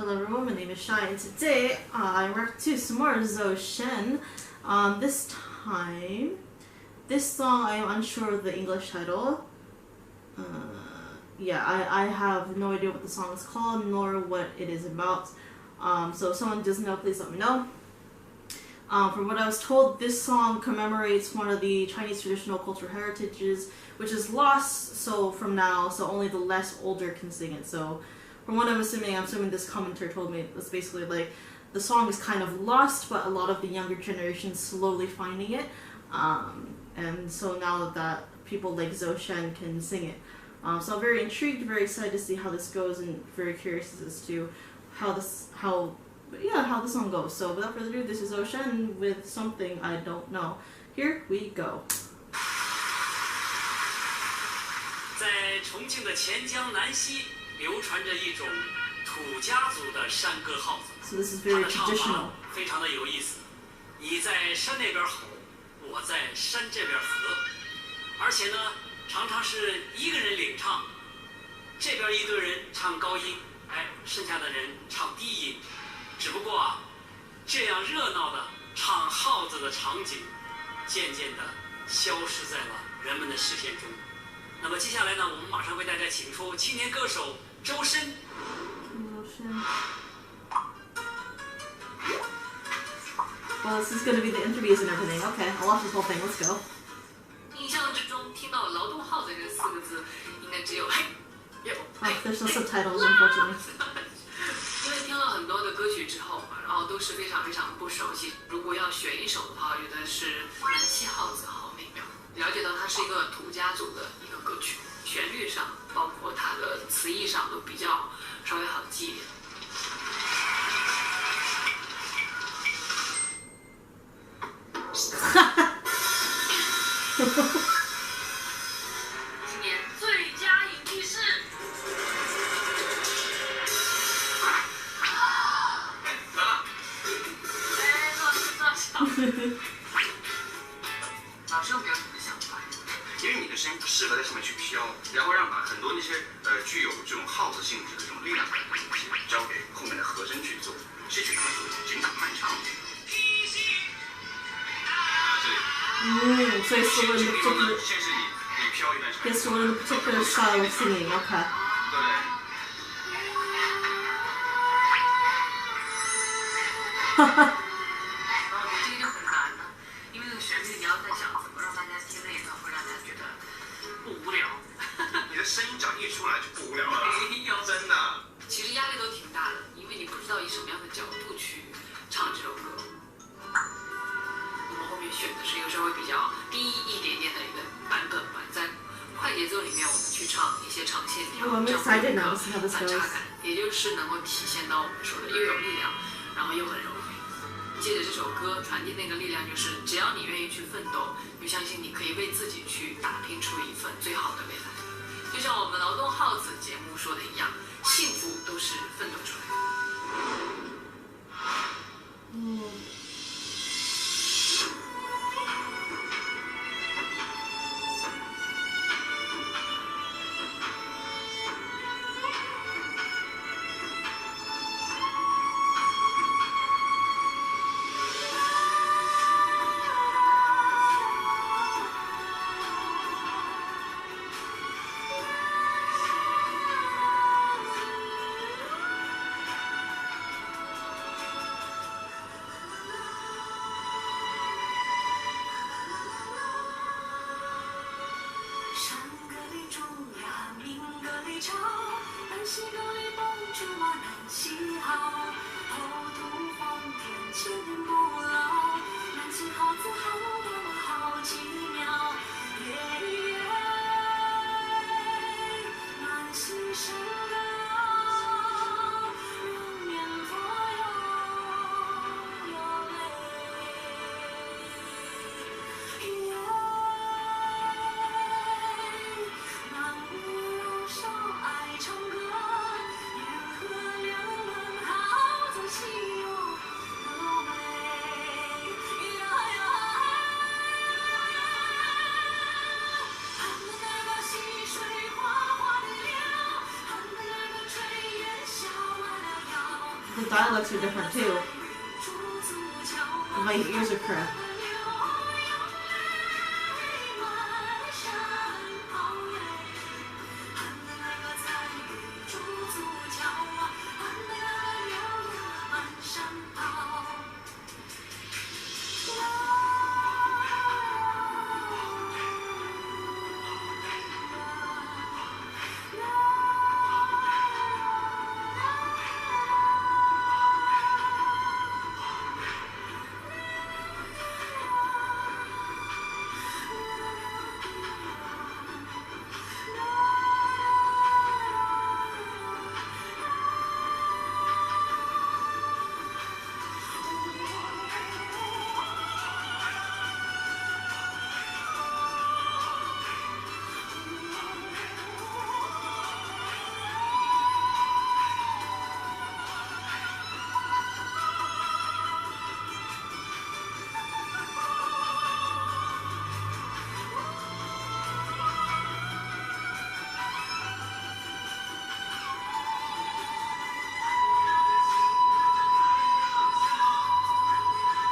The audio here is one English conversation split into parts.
Hello everyone, my name is Shai, and today I react to some more Zhou Shen. This time, this song I am unsure of the English title. Yeah, I have no idea what the song is called, nor what it is about. So if someone does know, please let me know. From what I was told, this song commemorates one of the Chinese traditional cultural heritages, which is lost, so only the less older can sing it. So from what I'm assuming this commenter told me it's basically like the song is kind of lost, but a lot of the younger generation slowly finding it. And so now that people like Zhou Shen can sing it. So I'm very intrigued, very excited to see how this goes, and very curious as to how the song goes. So without further ado, this is Zhou Shen with something I don't know. Here we go. 在重庆的钱江南溪流传着一种土家族的山歌号子， So this is very 它的唱 traditional. 法非常的有意思。你在山那边吼，我在山这边和，而且呢，常常是一个人领唱，这边一堆人唱高音，剩下的人唱低音。只不过这样热闹的唱号子的场景，渐渐的消失在了人们的视线中。 那么接下来呢，我们马上为大家请出青年歌手周深。Well, this is going to be the interviews and everything. Okay, I'll watch this whole thing. Let's go. 印象之中，听到劳动号这个4个字，应该只有嘿，有。There's no subtitles, unfortunately. 因为听了很多的歌曲之后，然后都是非常非常不熟悉。如果要选一首的话，我觉得是南溪号子好美妙。了解到它是一个土家族的一个歌曲，旋律上，包括它的词义上都比较稍微好记一点。今年最佳影帝是。 老师有没有什么想法？因为你的声音适合在上面去飘，然后把很多那些具有这种号子性质的这种力量感的东西交给后面的和声去做，是去他们做紧打慢唱。So it's sort of in the particular, 先是你飘一段长。 it's sort of in the particular style of singing. Okay. 然后我觉得这个就很难了，因为那个旋律你要在想怎么让大家听的演唱会让大家觉得不无聊。你的声音只要一出来就不无聊了。真的。其实压力都挺大的，因为你不知道以什么样的角度去唱这首歌。我们后面选的是一个稍微比较低一点点的一个版本吧，在快节奏里面我们去唱一些长线条，这样的一个反差感，也就是能够体现到我们说的又有力量，然后又很柔美。 借着这首歌传递那个力量，就是只要你愿意去奋斗，就相信你可以为自己去打拼出一份最好的未来。就像我们劳动号子节目说的一样，幸福都是奋斗出来的。the dialects are different too. My ears are correct.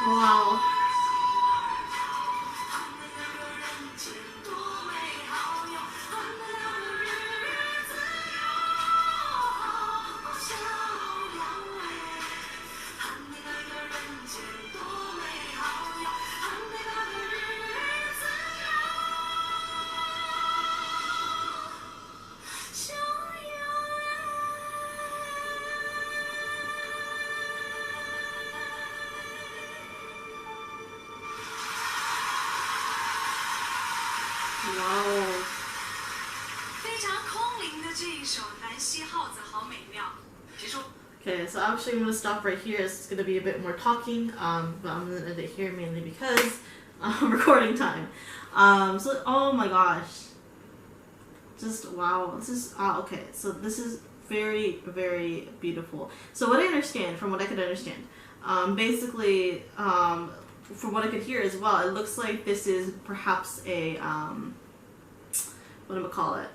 Wow. Wow. 非常空灵的这一首《南溪号子好美妙》。结束。 Okay, so actually I'm going to stop right here. It's going to be a bit more talking, but I'm going to end it here mainly because recording time. So, oh my gosh. Just, wow. This is, okay, so this is very, very beautiful. So what I understand, from what I could understand, basically, from what I could hear as well, it looks like this is perhaps a, what do I call it?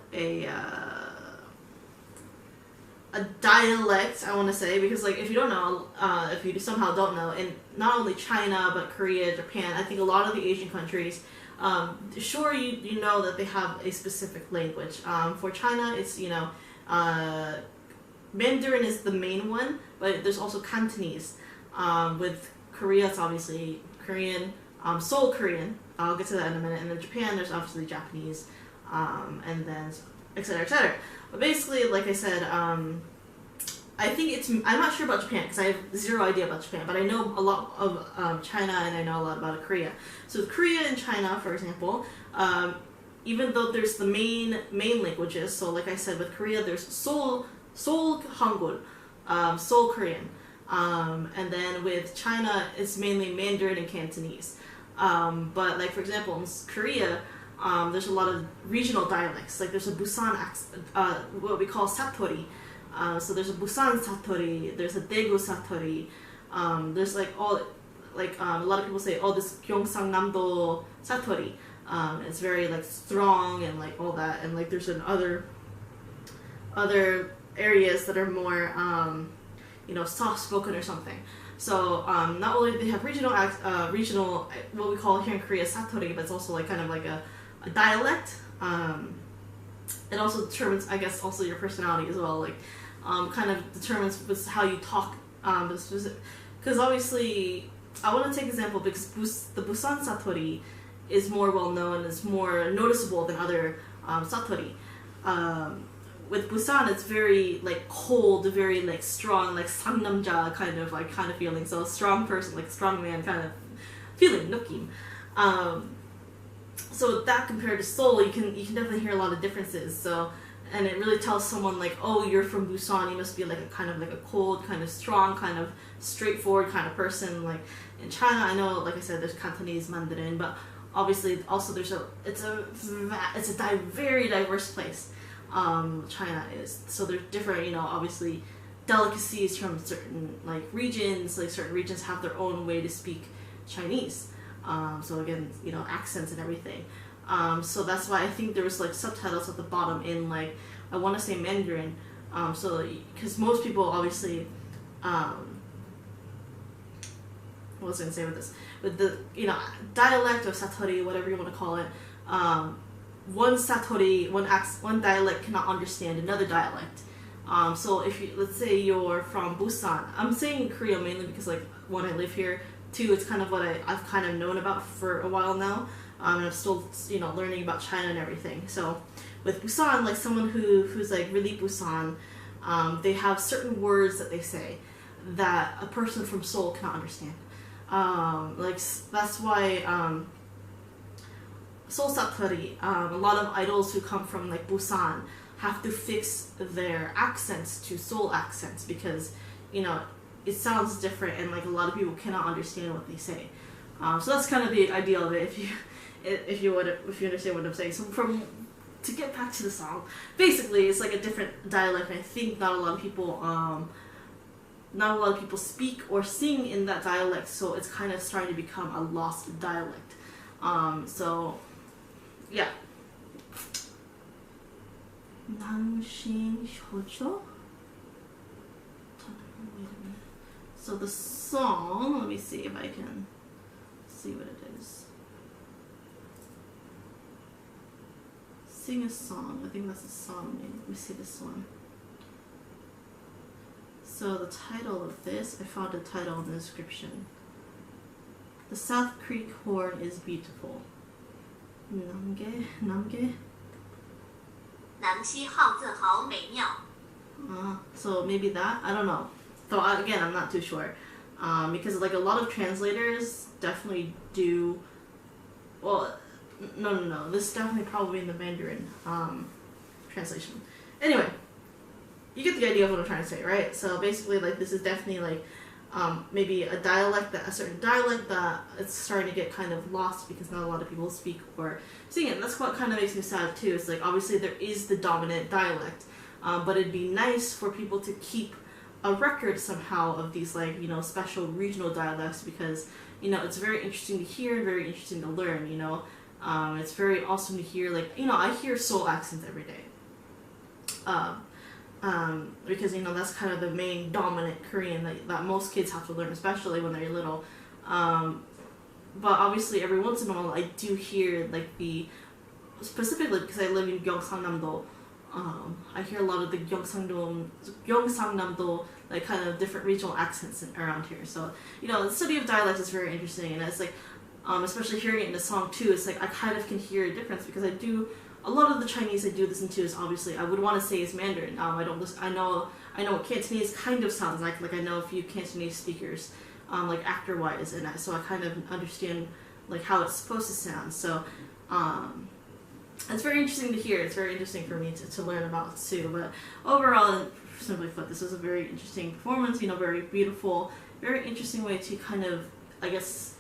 A dialect, I want to say, because like if you don't know, if you somehow don't know, in not only China but Korea, Japan, I think a lot of the Asian countries, sure you know that they have a specific language. For China, it's Mandarin is the main one, but there's also Cantonese. With Korea, it's obviously Korean, Seoul Korean. I'll get to that in a minute. And then Japan, there's obviously Japanese, and then etc. etc. But basically, like I said, I think I'm not sure about Japan because I have zero idea about Japan, but I know a lot of China and I know a lot about Korea. So with Korea and China, for example, even though there's the main languages, so like I said, with Korea, there's Seoul Hangul, Seoul Korean. And then with China, it's mainly Mandarin and Cantonese. But like for example, in Korea, there's a lot of regional dialects. Like there's a Busan accent, what we call Satori. So there's a Busan Satori, there's a Daegu Satori. There's like all, like a lot of people say, oh, this Gyeongsangnam-do Satori. It's very like strong and like all that. And like there's other areas that are more soft spoken or something. So not only do they have regional what we call here in Korea Satori, but it's also like kind of like a dialect. It also determines, I guess, also your personality as well. Like kind of determines how you talk. Because obviously, I want to take an example because the Busan Satori is more well known, is more noticeable than other Satori. With Busan, it's very like cold, very like strong, like 상남자 kind of feeling. So a strong person, like strong man kind of feeling, 느낌. So that compared to Seoul, you can definitely hear a lot of differences. So, and it really tells someone like, oh, you're from Busan, you must be like a kind of like a cold, kind of strong, kind of straightforward kind of person. Like in China, I know, like I said, there's Cantonese, Mandarin, but obviously also it's a very diverse place. China is. So there's different, obviously delicacies from certain like regions. Like certain regions have their own way to speak Chinese. So again, accents and everything. So that's why I think there was like subtitles at the bottom in like, I want to say Mandarin. So because most people obviously what was I gonna say with this? With the, you know, dialect or satori, whatever you want to call it, one satori, one dialect cannot understand another dialect. So if you, let's say you're from Busan, I'm saying Korea mainly because like one, I live here, two, it's kind of what I've kind of known about for a while now, and I'm still, you know, learning about China and everything. So with Busan, like someone who's like really Busan, they have certain words that they say that a person from Seoul cannot understand. Like that's why Seoul Satori, a lot of idols who come from like Busan have to fix their accents to Seoul accents because, you know, it sounds different and like a lot of people cannot understand what they say. So that's kind of the idea of it, if you understand what I'm saying. So to get back to the song, basically it's like a different dialect, and I think not a lot of people speak or sing in that dialect, so it's kind of starting to become a lost dialect. So yeah. So the song, let me see if I can see what it is. Sing a song, I think that's a song name. Let me see this one. So the title of this, I found the title in the description. The South Creek horn is beautiful. 남계? 南溪号子好美妙. So maybe that? I don't know. So again, I'm not too sure. Because like a lot of translators definitely do, well, no. This is definitely probably in the Mandarin translation. Anyway, you get the idea of what I'm trying to say, right? So basically, like, this is definitely like maybe a certain dialect that it's starting to get kind of lost because not a lot of people speak or sing it. And that's what kind of makes me sad too. It's like obviously there is the dominant dialect, but it'd be nice for people to keep a record somehow of these, like, you know, special regional dialects, because, you know, it's very interesting to hear and very interesting to learn, you know. It's very awesome to hear, like, you know, I hear Seoul accents every day. Because, you know, that's kind of the main dominant Korean that most kids have to learn, especially when they're little. But obviously every once in a while I do hear, like, specifically because I live in Gyeongsangnam-do, I hear a lot of the Gyeongsangnam-do, like, kind of different regional accents around here. So, you know, the study of dialect is very interesting, and it's like, especially hearing it in a song too, it's like I kind of can hear a difference, because a lot of the Chinese I do listen to is obviously, I would want to say is Mandarin. I know what Cantonese kind of sounds like I know a few Cantonese speakers, like actor-wise, and so I kind of understand, like, how it's supposed to sound. So, it's very interesting to hear. It's very interesting for me to learn about too. But overall, simply put, this was a very interesting performance. You know, very beautiful, very interesting way to kind of, I guess,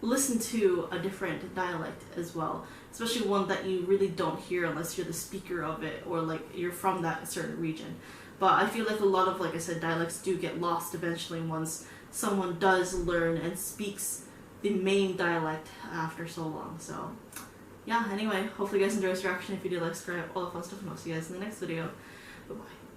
listen to a different dialect as well, especially one that you really don't hear unless you're the speaker of it or like you're from that certain region. But I feel like a lot of, like I said, dialects do get lost eventually once someone does learn and speaks the main dialect after so long. So yeah, anyway, hopefully you guys enjoy this reaction. If you do, like, subscribe, all that fun stuff, and I'll see you guys in the next video. Bye bye.